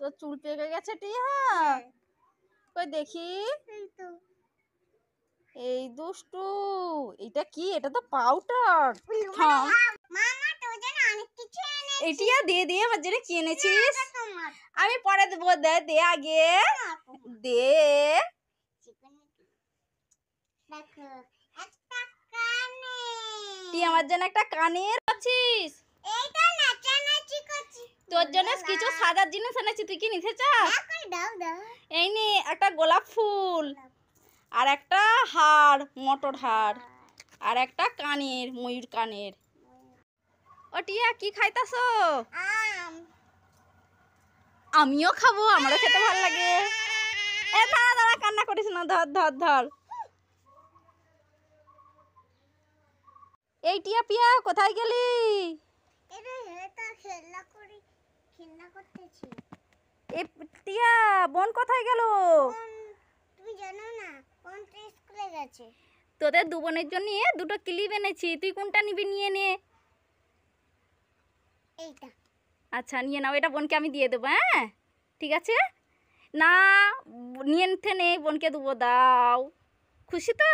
তোর চুল পেকে গেছে টিয়া? কই দেখি। এই দুষ্টু, এটা কি? এটা তো পাউডার। এটিয়া দিয়ে দিয়ে আমার জন্য কি এনেছিস? আমি পরে দেবো, দে দে আগে দে। তুই আমার জন্য একটা কানের আছিস। তোর জন্য কিছু সাজার জিনিস এনেছি, তুই কি নিতে চাস? এই নে একটা গোলাপ ফুল, আর একটা হার, মটর হার, আর একটা কানের, ময়ূর কানের। ও টিয়া কি খাইতাছো? আমিও খাবো, আমারও খেতে ভালো লাগে। এ দাঁড়া দাঁড়া, কান্না করিস না, ধর ধর ধর। এই টিয়া পিয়া কোথায় গেলি? এ টিয়া বোন কোথায় গেল? তুমি জানো না, কোন স্কুলে গেছে। তোদের দু বোনের জন্য দুটো ক্লিপ এনেছি, তুই কোনটা নিবি নিয়ে নে। এইটা। আচ্ছা নিয়ে নাও, এটা বোনকে আমি দিয়ে দেবো। হ্যাঁ ঠিক আছে। না নিয়ে নিতে নেই, বোনকে দেবো, দাও। খুশি তো?